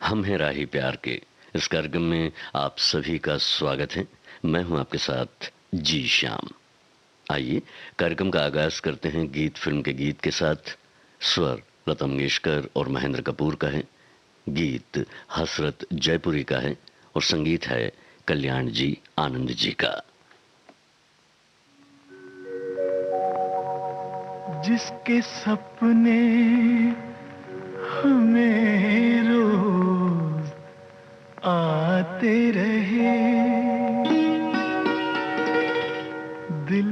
हम हैं राही प्यार के। इस कार्यक्रम में आप सभी का स्वागत है। मैं हूं आपके साथ जी श्याम। आइए कार्यक्रम का आगाज करते हैं गीत फिल्म के गीत के साथ। स्वर लता मंगेशकर और महेंद्र कपूर का है, गीत हसरत जयपुरी का है और संगीत है कल्याण जी आनंद जी का। जिसके सपने हमें रोज आते रहे, दिल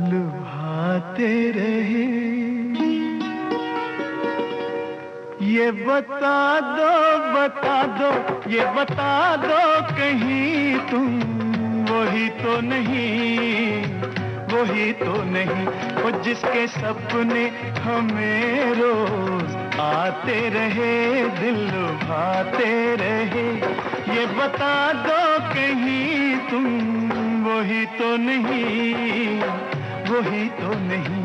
लुभाते रहे, ये बता दो, ये बता दो कहीं तुम वही तो नहीं, वही तो नहीं। वो जिसके सपने हमें रोज आते रहे, दिल लुभाते रहे, ये बता दो कहीं तुम वही तो नहीं, वही तो नहीं।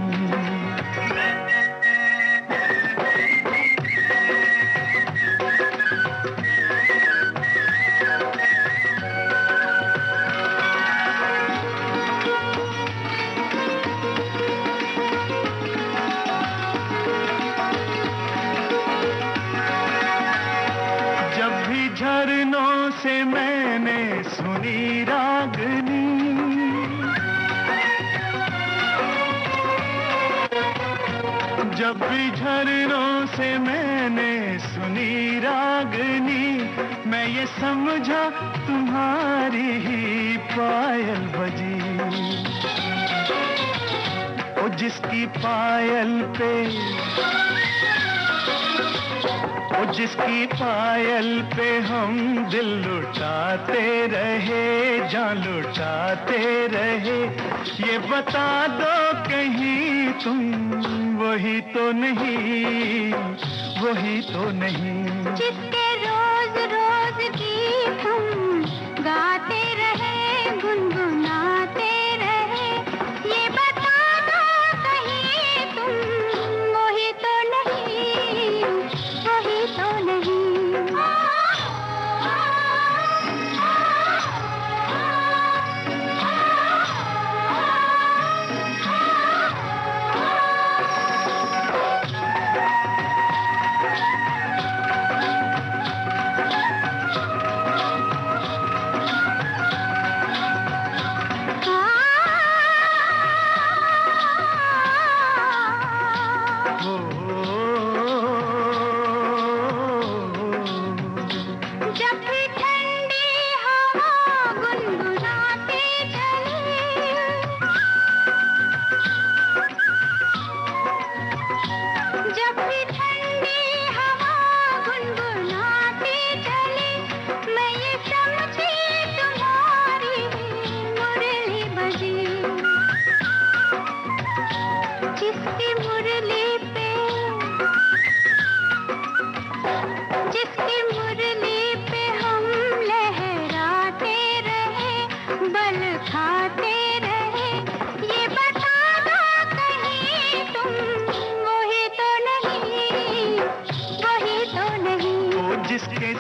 झरनों से मैंने सुनी रागनी, जब भी झरनों से मैंने सुनी रागनी, मैं ये समझा तुम्हारी ही पायल बजी। ओ जिसकी पायल पे, ओ जिसकी पायल पे हम दिल लुटाते रहे, जान लुटाते रहे, ये बता दो कहीं तुम वही तो नहीं, वही तो नहीं। जिसके रोज रोज गीत हम गाते रहे, गुनगुनाते रहे, ये बता दो कहीं तुम वही तो नहीं, वही तो नहीं।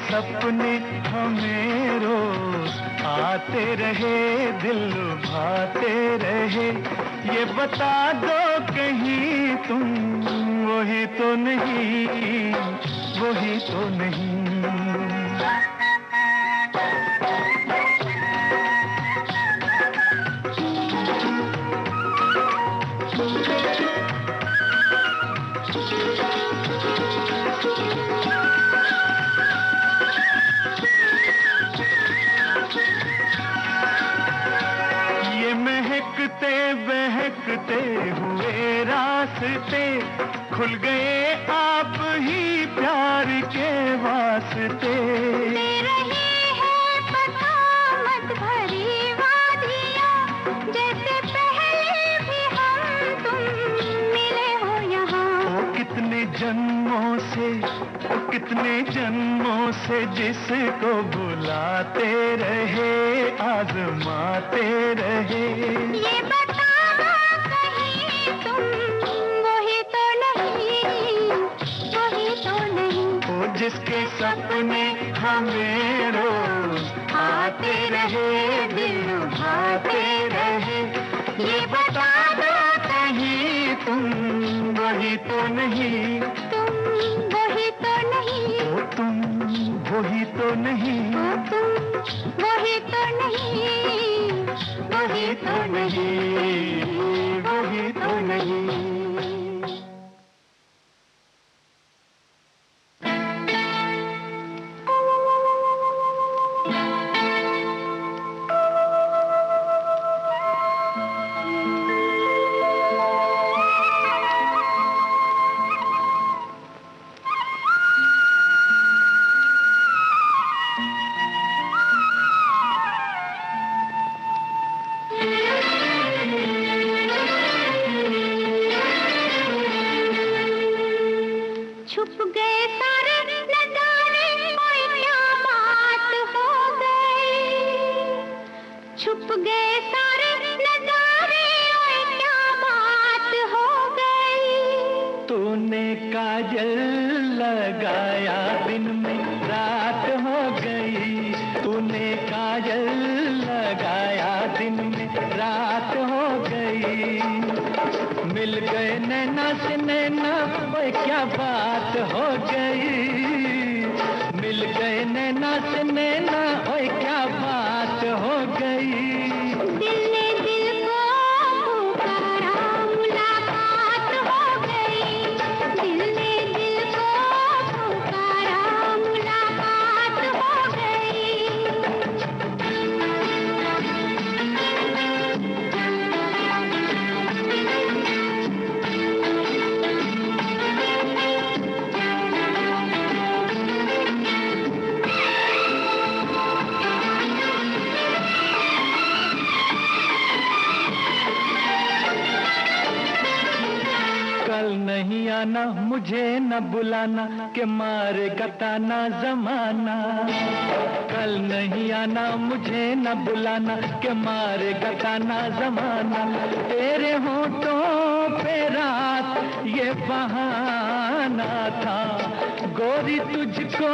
सपने हमें रोज आते रहे, दिल लुभाते रहे, ये बता दो कहीं तुम वही तो नहीं, वही तो नहीं। बहकते हुए रास्ते खुल गए आप ही प्यार के वास्ते। दे रही है पता मत भरी वादियाँ, जैसे पहले भी हम तुम मिले हो यहाँ। ओ कितने जन्मों से, ओ कितने जन्मों से जिसको बुलाते रहे, आजमाते रहे, ये बता दो कहीं तुम वही तो नहीं, वही तो नहीं। जिसके सपने हमें रोज आते रहे, दिल भाते रहे। ये बता दो कहीं तुम वही तो नहीं, तुम वही तो नहीं, ओ तुम वही तो नहीं, ओ तुम वही तो नहीं, वही तो नहीं, वही तो नहीं। छुप गए सारे नजारे, ओए क्या बात हो गई। छुप गए सारे नजारे, ओए क्या बात हो गई। तूने काजल लगाया दिन में रात हो गई, तूने काजल लगाया दिन में रात हो गई। मिल गए नैना से नैना, ओए क्या बात हो गई। मिल गए नैना से नैना, ओए क्या बात हो गई। दिल ने दिल को पुकारा, मुलाकात हो गई। दिल ने दिल को पुकारा, मुलाकात हो कल नहीं आना, मुझे न बुलाना, के मारे गताना जमाना। कल नहीं आना, मुझे न बुलाना, के मारे गताना जमाना। तेरे होठों पे रात ये बहाना था, गोरी तुझको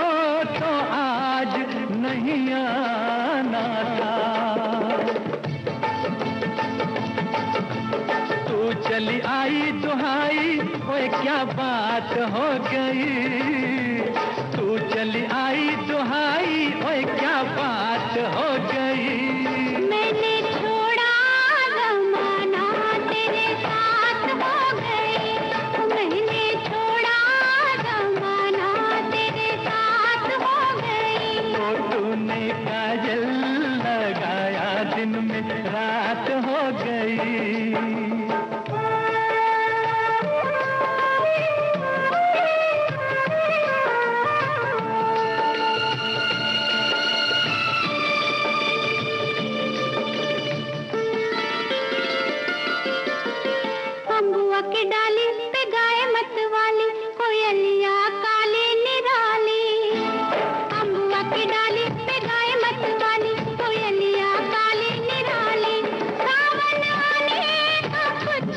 तो आज नहीं आना था। तू चली आई दुहाई, ओए क्या बात हो गई। तू चली आई दुहाई, ओए क्या बात हो गई। मैंने छोड़ा जमाना, तेरे साथ हो गई। मैंने छोड़ा जमाना, तेरे साथ हो गई। तो तूने काजल लगाया दिन में रात हो गई। अम्बुआ की डाली पे गाए मत वाली, कोयलिया काली निराली। अम्बुआ की डाली पे गाए मत वाली, कोयलिया काली निराली। सावन आने का कुछ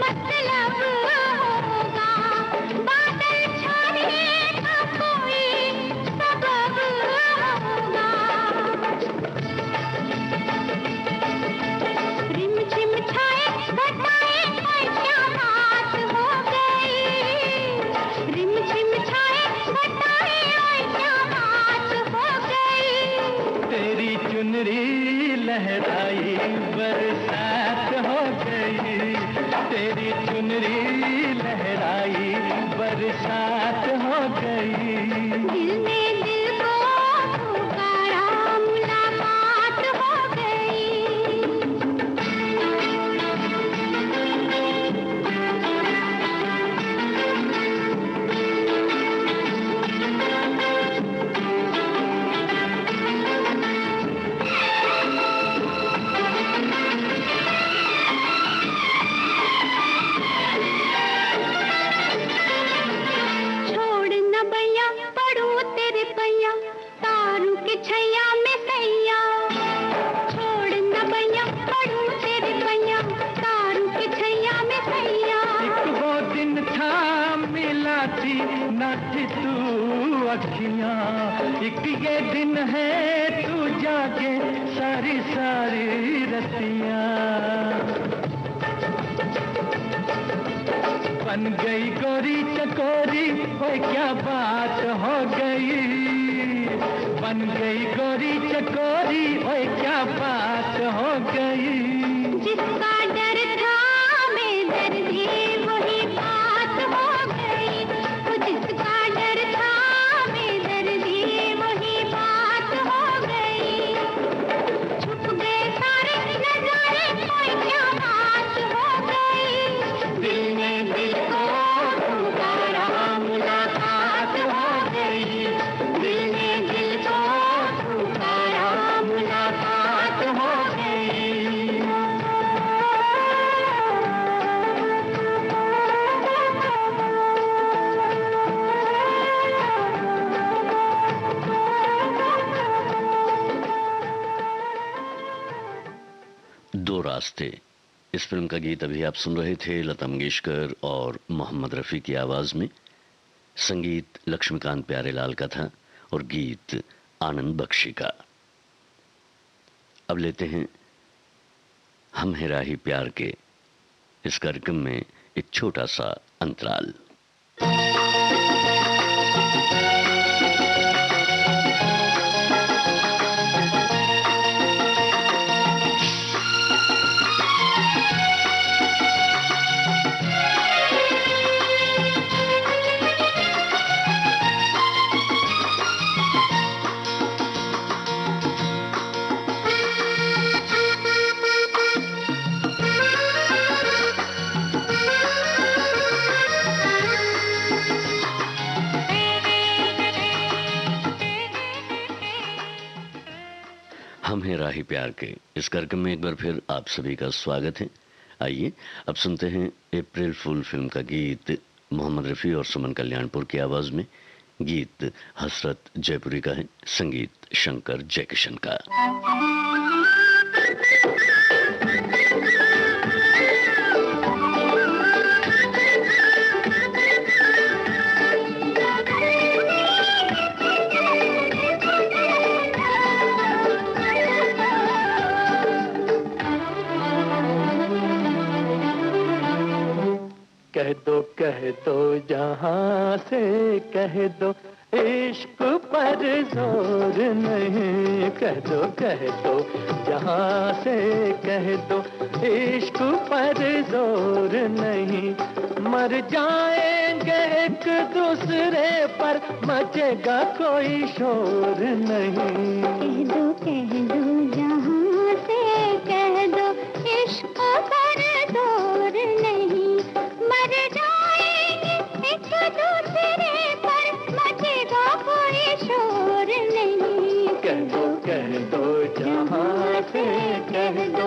मतलब होगा, बादल छाने का कोई सबब होगा। रिम झिम छाए घटाए, ओए क्या बात हो गई। रिम झिम छाए घटाए, ओए क्या बात हो गई। तेरी चुनरी लहराई बरसात हो गई। तेरी चुनरी लहराई बरसात हो गई। दिल ने दिल को पुकारा, मुलाकात हो गई। एक ये दिन है तू जागे सारी सारी रतियां, बन गई गोरी चकोरी, ओए क्या बात हो गई, बन गई गोरी चकोरी, ओए क्या बात हो गई। जिसका डर था बेदर्दी वही बात हो गई, वो जिसका डर था बेदर्दी वही बात हो गई। छुप गए सारे नजारे, कोई क्या बात हो गई। दिल ने दिल को पुकारा, मुलाकात हो गई, दिल ने दिल को पुकारा, मुलाकात हो गई। दो रास्ते, इस फिल्म का गीत अभी आप सुन रहे थे लता मंगेशकर और मोहम्मद रफ़ी की आवाज में। संगीत लक्ष्मीकांत प्यारेलाल का था और गीत आनंद बख्शी का। अब लेते हैं हम हैं राही प्यार के इस कार्यक्रम में एक छोटा सा अंतराल। हम हैं राही प्यार के इस कार्यक्रम में एक बार फिर आप सभी का स्वागत है। आइए अब सुनते हैं अप्रैल फूल फिल्म का गीत मोहम्मद रफ़ी और सुमन कल्याणपुर की आवाज में। गीत हसरत जयपुरी का है, संगीत शंकर जयकिशन का। कह दो जहां से कह दो, इश्क पर जोर नहीं। कह दो जहां से कह दो, इश्क पर जोर नहीं। मर जाएंगे एक दूसरे पर, मचेगा कोई शोर नहीं। कह दो जहां से कह दो, इश्क पर जोर नहीं। मर जाएंगे एक दूसरे पर, मचेगा कोई शोर नहीं। कह दो जहां से कह दो,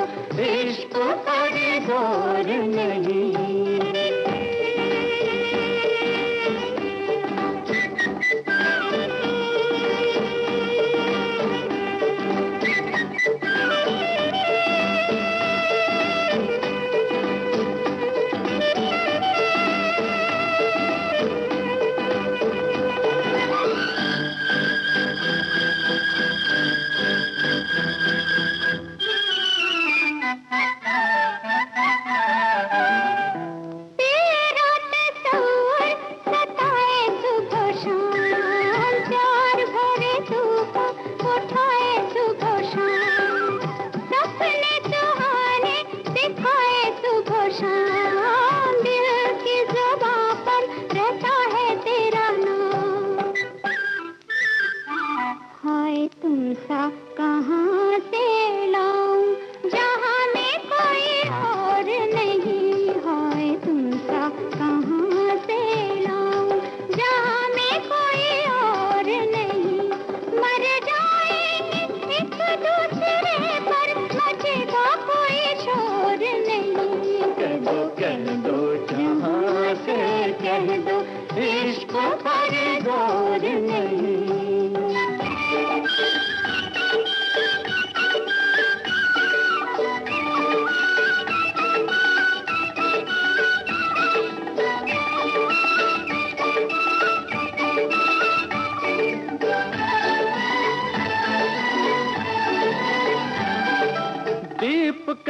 इश्क पर जोर नहीं।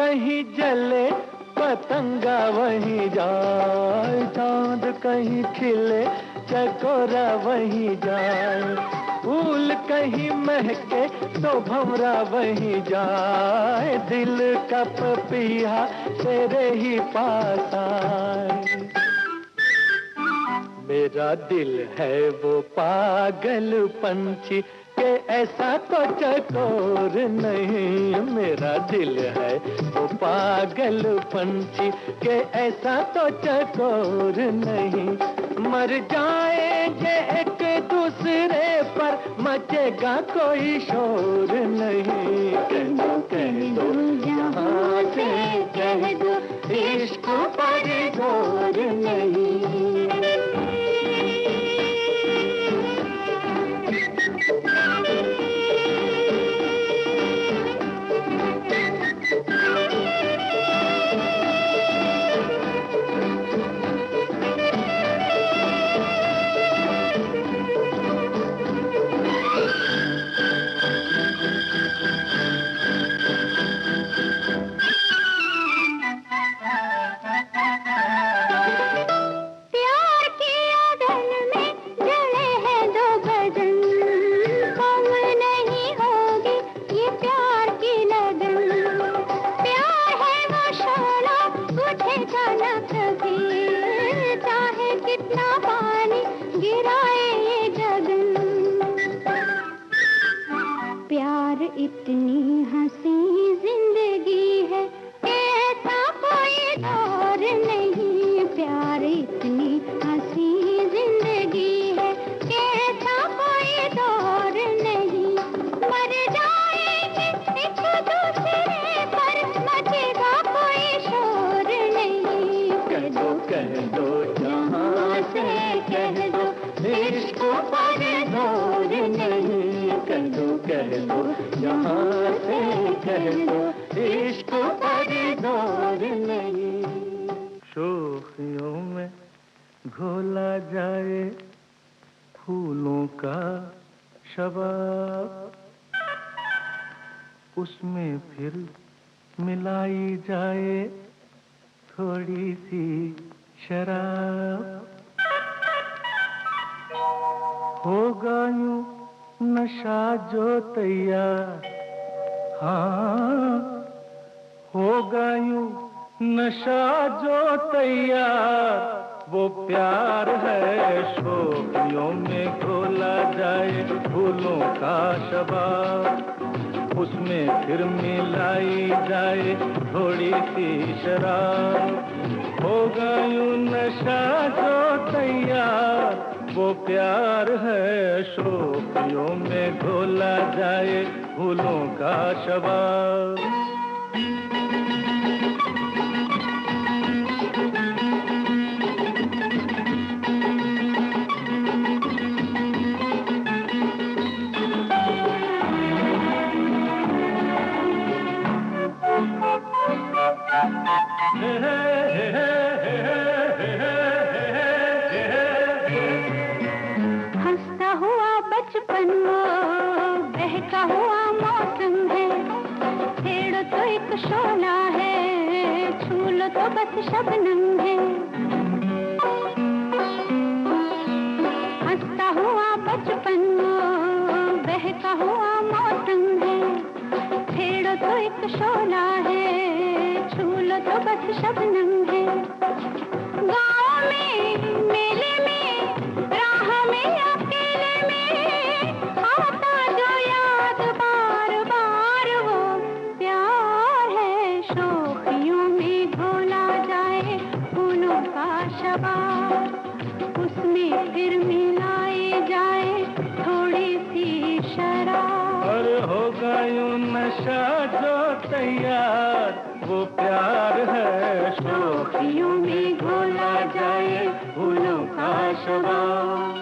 कहीं जले पतंगा वहीं जाए, चांद कहीं खिले चकोरा वहीं जाए, फूल कहीं महके तो भंवरा वहीं जाए, दिल का पपीहा तेरे ही पास आए। मेरा दिल है वो पागल पंछी के ऐसा तो चकोर नहीं, मेरा दिल है वो पागल पंछी के ऐसा तो चकोर नहीं। मर जाएंगे एक दूसरे पर मचेगा कोई शोर नहीं। कह दो यहाँ से कह दो इश्क पर जोर नहीं। इतनी हंसी जिंदगी है ऐसा कोई दौर नहीं, प्यार इतनी हंसी जिंदगी है ऐसा कोई दौर नहीं। मर जाएंगे एक दूसरे पर मचेगा कोई शोर नहीं। कह दो जहाँ से कह दो इश्क पर जोर नहीं। कह दो यहाँ से कह दो इश्क पर जोर नहीं। शोखियों में घोला जाए फूलों का शबाब, उसमें फिर मिलाई जाए थोड़ी सी शराब, होगा यूं नशा जो तैयार, हाँ होगा यूं नशा जो तैयार, वो प्यार है शोखियों में घोला जाए फूलों का शबाब, उसमें फिर मिलाई जाए थोड़ी सी शराब, होगा यूं नशा जो तैयार, वो प्यार है शोखियों में घोला जाए फूलों का शबाब। हंसता हुआ बचपन वो बहका हुआ मौसम है, छेड़ो तो एक शोला है, छू लो तो बस शबनम है। हंसता हुआ बचपन वो बहका हुआ मौसम है, छेड़ो तो एक शोला है, छू लो तो बस शबनम है। गाँव में मेले में राह में अकेले में आता जो याद बार बार, वो प्यार है शोखियों में घोला जाए फूलों का शबाब, उसमें फिर मिलाई जाए थोड़ी सी शराब। और होगा यूं नशा जो तैयार, वो प्यार है शोखियों में घोला जाए फूलों का शबाब।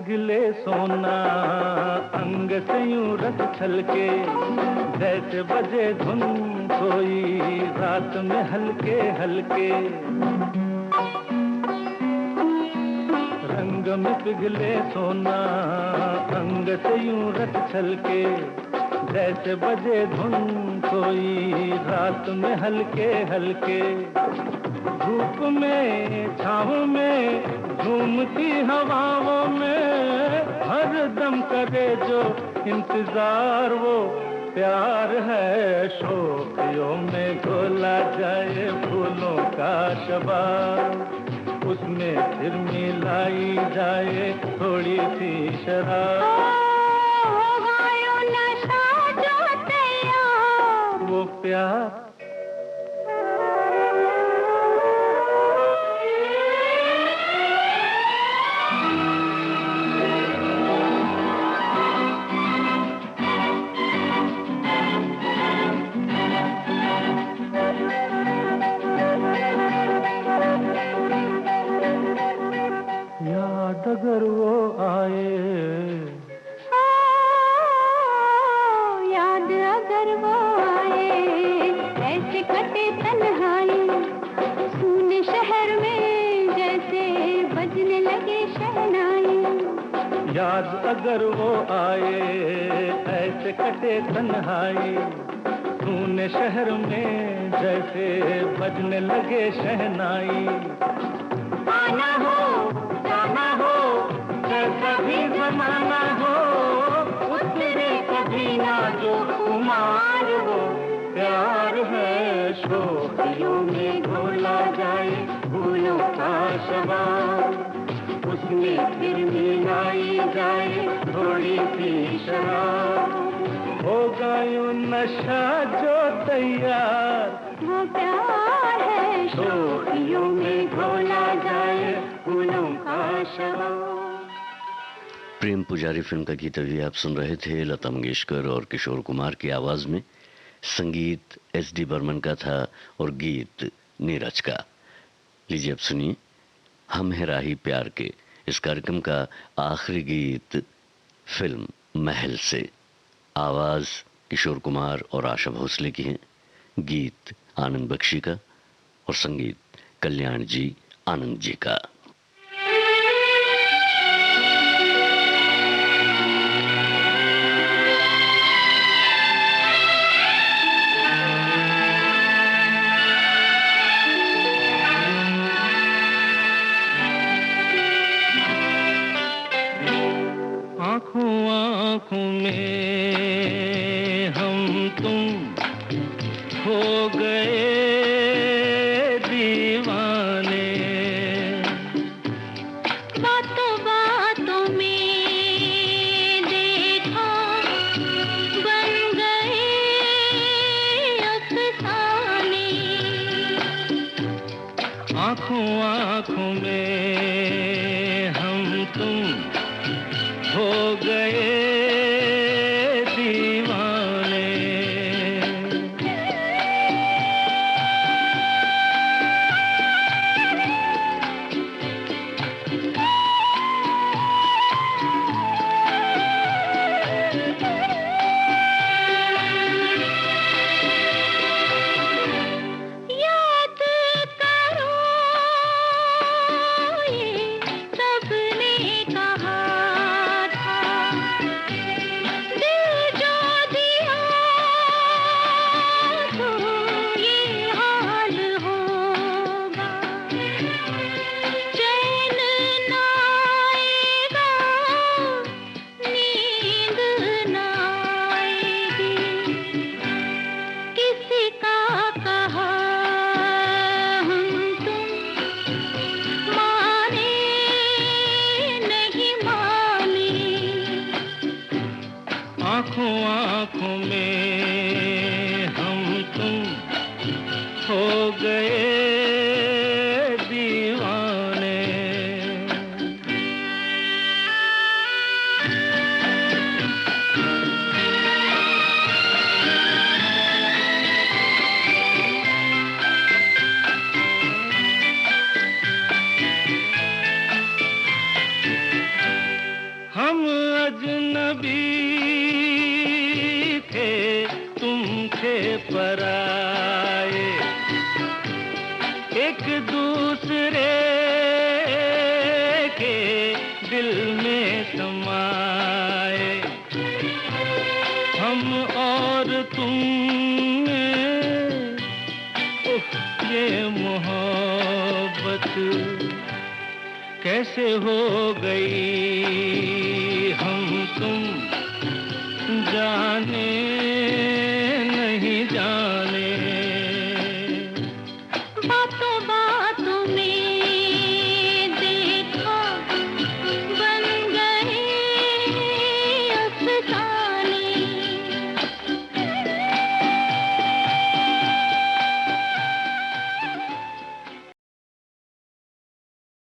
पिघले सोना, अंग से यूं रस छलके, जैसे बजे धुन कोई रात में हल्के हल्के। रंग में पिघले सोना, अंग से यूं रस छलके, जैसे बजे धुन कोई रात में हल्के हल्के। धूप में छाँव में झूमती हवाओं में हर दम करे जो इंतजार वो प्यार है। शोखियों में घोला जाए फूलों का शबाब, उसमें फिर मिलाई जाए थोड़ी सी शराब। वो प्यार याद अगर वो आए, याद अगर वो आए, ऐसे कटे तन्हाई सुने शहर में जैसे बजने लगे शहनाई। याद अगर वो आए, ऐसे कटे तन्हाई सुने शहर में जैसे बजने लगे शहनाई। आना हो जाना हो जैसा भी जमाना हो, उतरे कभी ना जो खुमार वो प्यार है। शोखियों में घोला जाए फूलों का शबाब, उसमें फिर मिलाई जाए थोड़ी सी शराब। होगा यूं नशा जो तैयार, वो प्यार है। शोखियों में घोला जाए फूलों का शबाब। प्रेम पुजारी फिल्म का गीत अभी आप सुन रहे थे लता मंगेशकर और किशोर कुमार की आवाज में। संगीत एस.डी. बर्मन का था और गीत नीरज का। लीजिए अब सुनिए हम है राही प्यार के इस कार्यक्रम का आखिरी गीत फिल्म महल से। आवाज किशोर कुमार और आशा भोसले की है, गीत आनंद बख्शी का और संगीत कल्याण जी आनंद जी का। आँखों आँखों में हम तुम हो गए दीवाने, बातों बातों में देखा बन गए अफसाने। आँखों आँखों में हम तुम हो गए दीवाने। याद करो ये सबने कहा था, दिल जो दिया तो ये हाल होगा। चैन ना आएगा, नींद ना आएगी, किसी का कहा हम तुम माने नहीं माने। आँखों आँखों में हम तुम हो गए दीवाने। अजनबी थे, तुम थे पराए, एक दूसरे के दिल में समाए। हम और तुम में ये मोहब्बत कैसे हो गई, हम तुम जाने नहीं जाने। बातों बातों में देखा बन गए अफसाने,